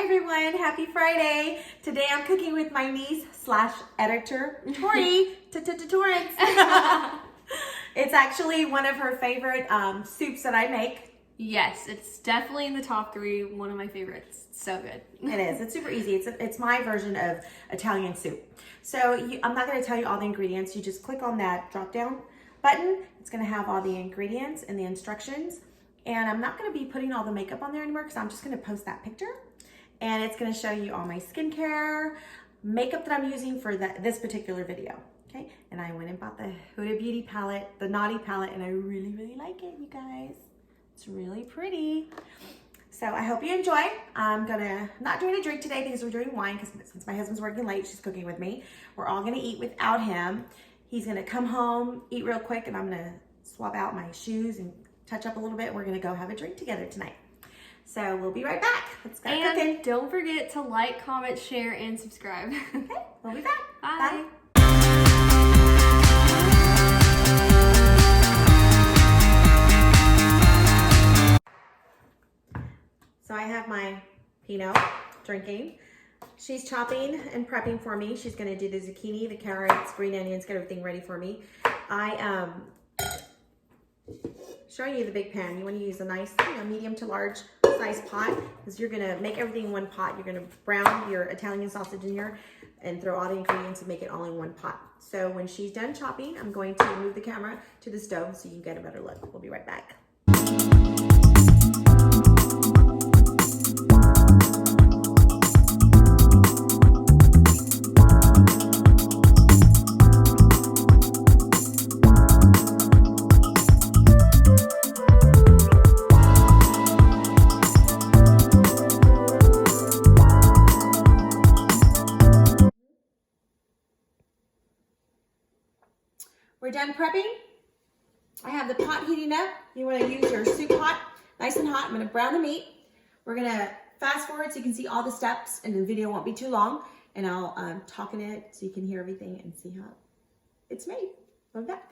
everyone, happy Friday. Today I'm cooking with my niece slash editor, Tori, Torrance. It's actually one of her favorite soups that I make. Yes, it's definitely in the top 3, one of my favorites. It's so good. It is, it's super easy. It's my version of Italian soup. So I'm not gonna tell you all the ingredients. You just click on that drop down button. It's gonna have all the ingredients and the instructions. And I'm not gonna be putting all the makeup on there anymore because I'm just gonna post that picture. And it's gonna show you all my skincare, makeup that I'm using for this particular video, okay? And I went and bought the Huda Beauty palette, the Naughty palette, and I really, really like it, you guys. It's really pretty. So I hope you enjoy. I'm not doing a drink today because we're doing wine because since my husband's working late, she's cooking with me. We're all gonna eat without him. He's gonna come home, eat real quick, and I'm gonna swap out my shoes and touch up a little bit. We're gonna go have a drink together tonight. So we'll be right back. Let's go cooking. And don't forget to like, comment, share, and subscribe. Okay, we'll be back. Bye. Bye. So I have my Pinot drinking. She's chopping and prepping for me. She's gonna do the zucchini, the carrots, green onions, get everything ready for me. I showing you the big pan. You want to use a nice, medium to large size pot because you're gonna make everything in one pot. You're gonna brown your Italian sausage in here and throw all the ingredients and make it all in one pot. So when she's done chopping, I'm going to move the camera to the stove so you can get a better look. We'll be right back. We're done prepping. I have the pot heating up. You want to use your soup pot, nice and hot. I'm going to brown the meat. We're going to fast forward so you can see all the steps and the video won't be too long. And I'll talk in it so you can hear everything and see how it's made. We'll be back.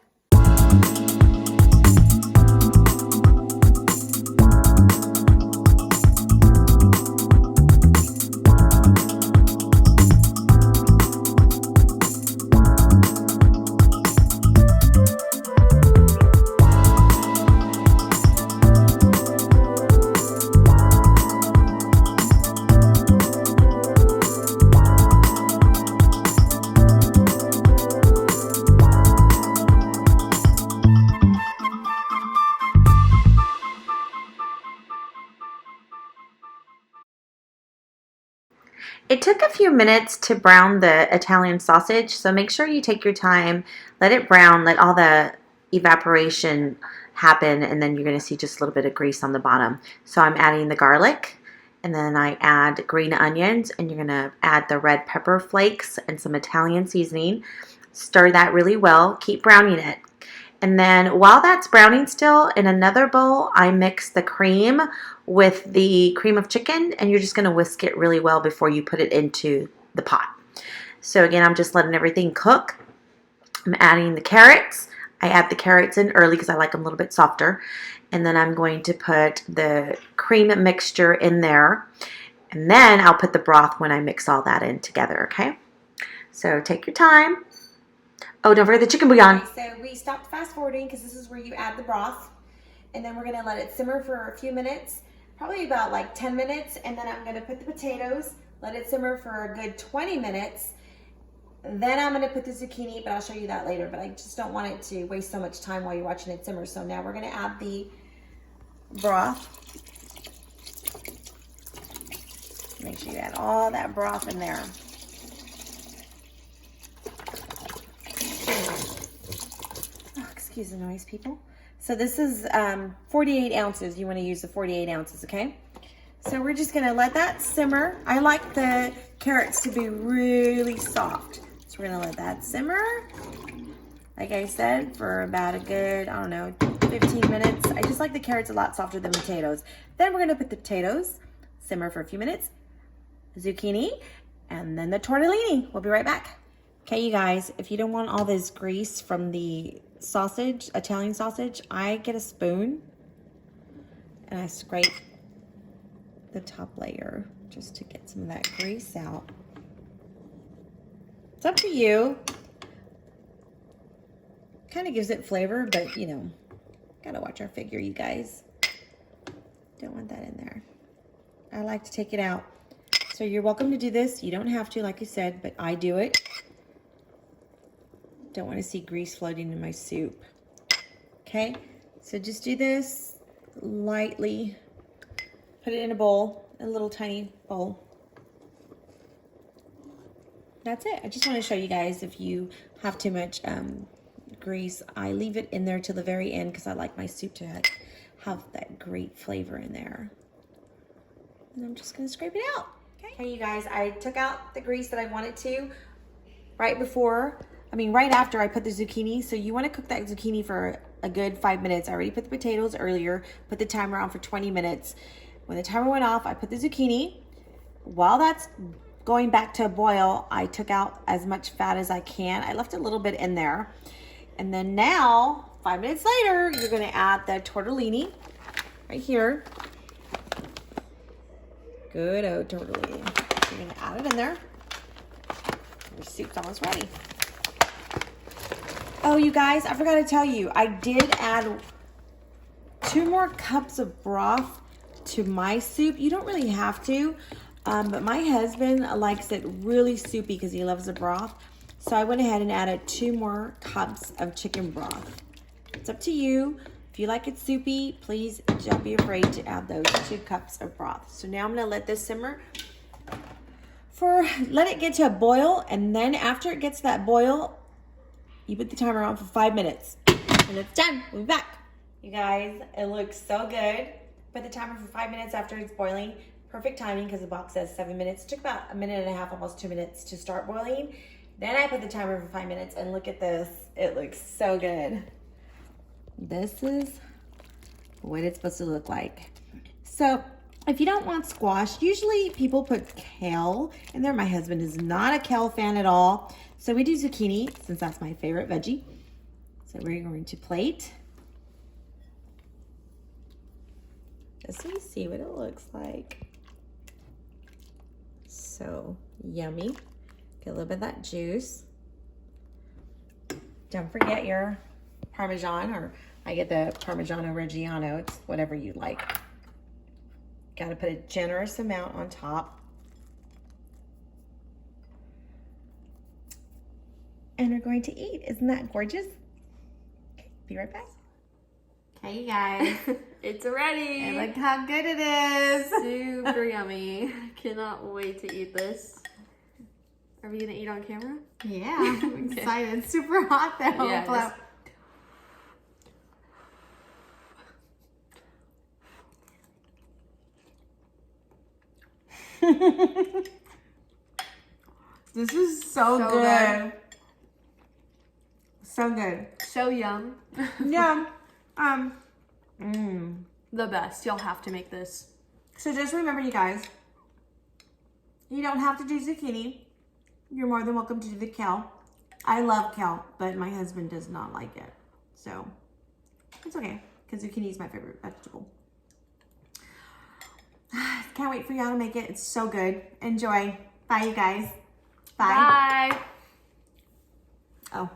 It took a few minutes to brown the Italian sausage, so make sure you take your time, let it brown, let all the evaporation happen, and then you're going to see just a little bit of grease on the bottom. So I'm adding the garlic, and then I add green onions, and you're going to add the red pepper flakes and some Italian seasoning. Stir that really well. Keep browning it. And then while that's browning still, in another bowl, I mix the cream with the cream of chicken, and you're just going to whisk it really well before you put it into the pot. So again, I'm just letting everything cook. I'm adding the carrots. I add the carrots in early because I like them a little bit softer. And then I'm going to put the cream mixture in there. And then I'll put the broth when I mix all that in together, okay? So take your time. Oh, don't forget the chicken bouillon. Okay, so we stopped fast forwarding because this is where you add the broth. And then we're going to let it simmer for a few minutes, probably about like 10 minutes. And then I'm going to put the potatoes, let it simmer for a good 20 minutes. Then I'm going to put the zucchini, but I'll show you that later. But I just don't want it to waste so much time while you're watching it simmer. So now we're going to add the broth. Make sure you add all that broth in there. Excuse the noise, people. So this is 48 ounces. You want to use the 48 ounces, okay? So we're just going to let that simmer. I like the carrots to be really soft. So we're going to let that simmer, like I said, for about a good, I don't know, 15 minutes. I just like the carrots a lot softer than potatoes. Then we're going to put the potatoes, simmer for a few minutes, zucchini, and then the tortellini. We'll be right back. Okay, you guys, if you don't want all this grease from the sausage, Italian sausage, I get a spoon and I scrape the top layer just to get some of that grease out. It's up to you. Kind of gives it flavor, but you know, gotta watch our figure, you guys. Don't want that in there. I like to take it out. So you're welcome to do this. You don't have to, like I said, but I do it. Don't want to see grease floating in my soup. Okay, so just do this lightly. Put it in a bowl, a little tiny bowl. That's it. I just want to show you guys if you have too much grease, I leave it in there till the very end because I like my soup to have that great flavor in there. And I'm just going to scrape it out. Okay, you guys, I took out the grease that I wanted to right after I put the zucchini. So you want to cook that zucchini for a good 5 minutes. I already put the potatoes earlier, put the timer on for 20 minutes. When the timer went off, I put the zucchini. While that's going back to a boil, I took out as much fat as I can. I left a little bit in there. And then now, 5 minutes later, you're going to add the tortellini right here. Good old tortellini. You're going to add it in there. Your soup's almost ready. Oh, you guys, I forgot to tell you, I did add 2 more cups of broth to my soup. You don't really have to, but my husband likes it really soupy because he loves the broth. So I went ahead and added 2 more cups of chicken broth. It's up to you. If you like it soupy, please don't be afraid to add those 2 cups of broth. So now I'm gonna let this simmer let it get to a boil, and then after it gets to that boil, you put the timer on for 5 minutes. And it's done. We'll be back. You guys, it looks so good. Put the timer for 5 minutes after it's boiling. Perfect timing because the box says 7 minutes. It took about 1.5 minutes, almost 2 minutes to start boiling. Then I put the timer for 5 minutes, and look at this. It looks so good. This is what it's supposed to look like. So if you don't want squash, usually people put kale in there. My husband is not a kale fan at all. So we do zucchini since that's my favorite veggie. So we're going to plate. Just so you see what it looks like. So yummy. Get a little bit of that juice. Don't forget your Parmesan, or I get the Parmigiano Reggiano. It's whatever you like. Got to put a generous amount on top. And we're going to eat. Isn't that gorgeous? Okay, be right back. Okay, you guys. It's ready. And look how good it is. Super yummy. Cannot wait to eat this. Are we gonna eat on camera? Yeah, I'm excited. It's super hot though. Yeah, This is so good. So good. So yum. Yeah. The best. Y'all have to make this. So just remember, you guys, you don't have to do zucchini. You're more than welcome to do the kale. I love kale, but my husband does not like it. So it's okay, because zucchini is my favorite vegetable. Can't wait for y'all to make it. It's so good. Enjoy. Bye, you guys. Bye. Bye. Oh.